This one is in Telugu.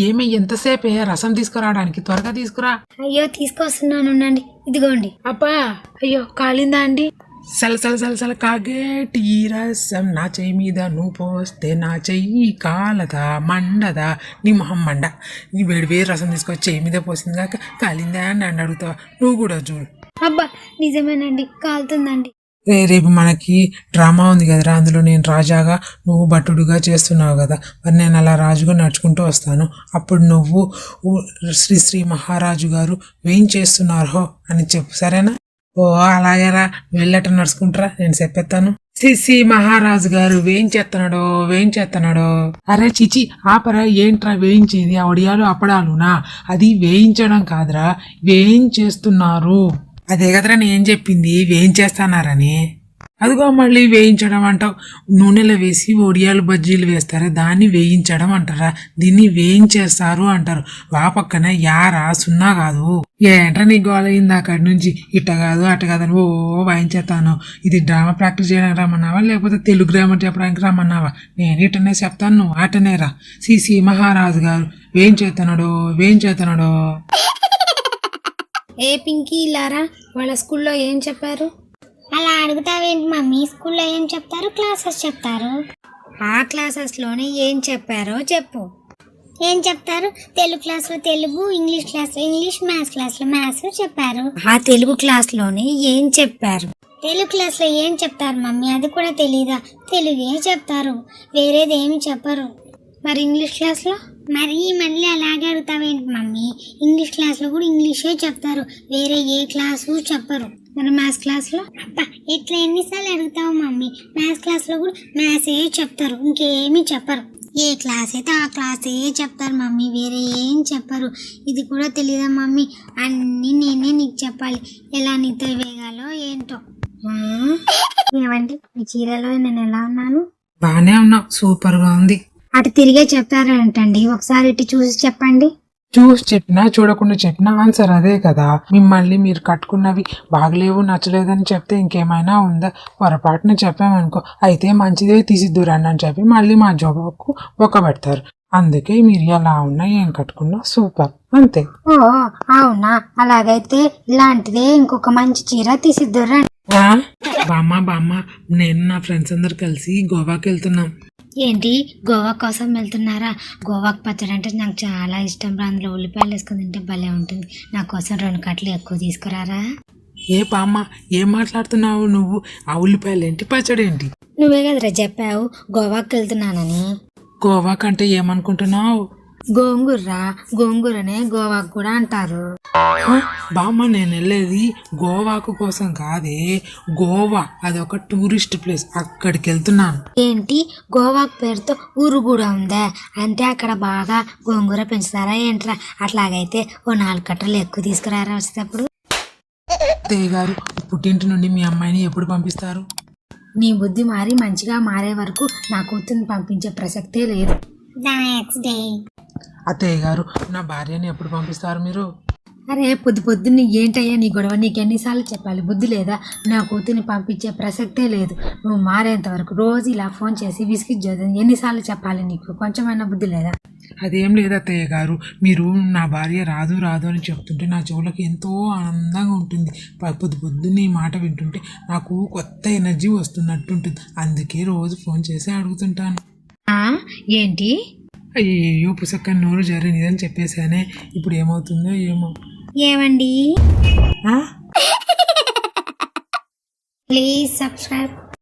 ఏమి ఎంతసేపే రసం తీసుకురావడానికి? త్వరగా తీసుకురా. అయ్యో తీసుకొస్తున్నాను ఉండండి. ఇదిగోండి. అబ్బా, అయ్యో కాలిందా అండి? సల సల సల సల కాగేటి ఈ రసం నా చెయ్యి మీద నువ్వు పోస్తే నా చెయ్యి కాలదా మండదా? నీ మొహం మండ. నీ వేడి వేడి రసం తీసుకొచ్చి చెయ్యి మీద పోసింది కాక కాలిందా అని నన్ను అడుగుతావా? నువ్వు కూడా చూడు. అబ్బా నిజమేనండి, కాలుతుందండి. రేపు మనకి డ్రామా ఉంది కదరా, అందులో నేను రాజాగా నువ్వు భటుడుగా చేస్తున్నావు కదా, మరి నేను అలా రాజుగా నడుచుకుంటూ వస్తాను. అప్పుడు నువ్వు శ్రీ శ్రీ మహారాజు గారు వేయించేస్తున్నారు అని చెప్పు, సరేనా? ఓ అలాగేరా, వెళ్ళట నడుచుకుంటారా, నేను చెప్పేస్తాను. శ్రీ మహారాజు గారు వేయించేస్తున్నాడో. అరే చిచి ఆపరా, ఏంట్రా వేయించేది? ఆ వడియాలు అప్పడాలునా? అది వేయించడం కాదురా, వేయించేస్తున్నారు. అదే కదరా నేను చెప్పింది, వేయించేస్తున్నారని. అదిగో మళ్ళీ వేయించడం అంటావు. నూనెలో వేసి ఒడియాలు బజ్జీలు వేస్తారా, దాన్ని వేయించడం అంటారా? దీన్ని వేయించేస్తారు అంటారు. వా పక్కన యారా సున్నా కాదు. ఏంట్రా నీ గోల అయింది అక్కడి నుంచి? ఇట్ట కాదు అట్ట కాదని ఓ వాయించేస్తాను. ఇది డ్రామా ప్రాక్టీస్ చేయడానికి రమ్మన్నావా, లేకపోతే తెలుగు గ్రామర్ చెప్పడానికి రమ్మన్నావా? నేను ఇటనే చెప్తాను, నువ్వు అటనే రా. శ్రీ మహారాజు గారు వేయించేస్తున్నాడు. ఏ పింకీ లారా, వాళ్ళ స్కూల్లో ఏం చెప్పారు? అలా అడుగుతావేంటి మమ్మీ? స్కూల్లో ఏం చెప్తారు? క్లాసెస్ చెప్తారు. ఆ క్లాసెస్లోనే ఏం చెప్పారో చెప్పు. ఏం చెప్తారు? తెలుగు క్లాస్లో తెలుగు, ఇంగ్లీష్ క్లాస్లో ఇంగ్లీష్, మ్యాథ్స్ క్లాస్లో మ్యాథ్స్ చెప్పారు. ఆ తెలుగు క్లాస్లోనే ఏం చెప్పారు? తెలుగు క్లాస్లో ఏం చెప్తారు మమ్మీ? అది కూడా తెలీదా? తెలుగే చెప్తారు, వేరేది ఏమి చెప్పరు. మరి ఇంగ్లీష్ క్లాస్లో? మళ్ళీ అలాగే అడుగుతావేంటి మమ్మీ? ఇంగ్లీష్ క్లాస్లో కూడా ఇంగ్లీషే చెప్తారు, వేరే ఏ క్లాసు చెప్పరు. మరి మ్యాథ్స్ క్లాస్లో? అబ్బా ఇట్లా ఎన్నిసార్లు అడుగుతావు మమ్మీ? మ్యాథ్స్ క్లాస్లో కూడా మ్యాథ్సే చెప్తారు, ఇంకేమీ చెప్పరు. ఏ క్లాస్ అయితే ఆ క్లాసే చెప్తారు మమ్మీ, వేరే ఏం చెప్పరు. ఇది కూడా తెలీదా మమ్మీ? అన్నీ నేనే నీకు చెప్పాలి, ఎలా నిద్ర వేగాలో ఏంటో. ఏమండి మీ చీరలో నేను ఎలా ఉన్నాను? బానే ఉన్నావు, సూపర్ గా ఉంది. అటు తిరిగే చెప్తారంటండి, ఒకసారి ఇటు చూసి చెప్పండి. చూసి చెప్పినా చూడకుండా చెప్పినా ఆన్సర్ అదే కదా. మిమ్మల్ని మీరు కట్టుకున్నవి బాగలేవు నచ్చలేదని చెప్తే ఇంకేమైనా ఉందా? పొరపాటున చెప్పామనుకో, అయితే మంచిదే తీసిద్దురండి అని చెప్పి మళ్ళీ మా జవాబుకు ఒక్కబెడతారు. అందుకే మీరు ఎలా ఉన్నా ఏం కట్టుకున్నా సూపర్, అంతే. ఓ అవునా, అలాగైతే ఇలాంటిదే ఇంకొక మంచి చీర తీసిద్దురండి. బామ్మ నేను నా ఫ్రెండ్స్ అందరు కలిసి గోవాకి వెళ్తున్నాం. ఏంటి, గోవా కోసం వెళ్తున్నారా? గోవాకు పచ్చడి అంటే నాకు చాలా ఇష్టం. అందులో ఉల్లిపాయలు వేసుకుని తింటే భలే ఉంటుంది. నా కోసం 2 కట్టలు ఎక్కువ తీసుకురారా? ఏ బామ్మ ఏం మాట్లాడుతున్నావు నువ్వు? ఆ ఉల్లిపాయలు ఏంటి, పచ్చడి ఏంటి? నువ్వే కదరా చెప్పావు గోవాకు వెళ్తున్నానని. గోవా కంటే ఏమనుకుంటున్నావు? గోంగూరనే గోవాకు కూడా అంటారు. బామ్మ నేను వెళ్ళేది గోవాకు కోసం కాదే, గోవా అదొక టూరిస్ట్ ప్లేస్, అక్కడికి వెళ్తున్నాను. ఏంటి, గోవాకు పేరుతో ఊరు కూడా ఉందా? అంటే అక్కడ బాగా గోంగూర పెంచుతారా ఏంట్రా? అట్లాగైతే ఓ 4 కట్టలు ఎక్కువ తీసుకురారా వచ్చేటప్పుడు. అత్తయ్య గారు, పుట్టింటి నుండి మీ అమ్మాయిని ఎప్పుడు పంపిస్తారు? నీ బుద్ధి మారి మంచిగా మారే వరకు నా కూతుర్ని పంపించే ప్రసక్తే లేదు. Next day. అత్తయ్య గారు, నా భార్యని ఎప్పుడు పంపిస్తారు మీరు? అరే పొద్దున్నే ఏంటయ్యా నీ గొడవ? నీకు ఎన్నిసార్లు చెప్పాలి, బుద్ధి లేదా? నా కూతుర్ని పంపించే ప్రసక్తే లేదు. నువ్వు మారేంత వరకు రోజు ఇలా ఫోన్ చేసి విసిగిద్దు. ఎన్నిసార్లు చెప్పాలి నీకు? కొంచెమైనా బుద్ధి లేదా? అదేం లేదు అత్తయ్య గారు, మీరు నా భార్య రాదు అని చెప్తుంటే నా చెవులకు ఎంతో ఆనందంగా ఉంటుంది. పొద్దున్నే ఈ మాట వింటుంటే నాకు కొత్త ఎనర్జీ వస్తున్నట్టుంటుంది. అందుకే రోజు ఫోన్ చేసి అడుగుతుంటాను. ఏంటి? అయ్యో పుసక్క నోరు జరిగినదని చెప్పేశానే, ఇప్పుడు ఏమవుతుందో ఏమో. ఏమండి, ప్లీజ్ సబ్స్క్రైబ్.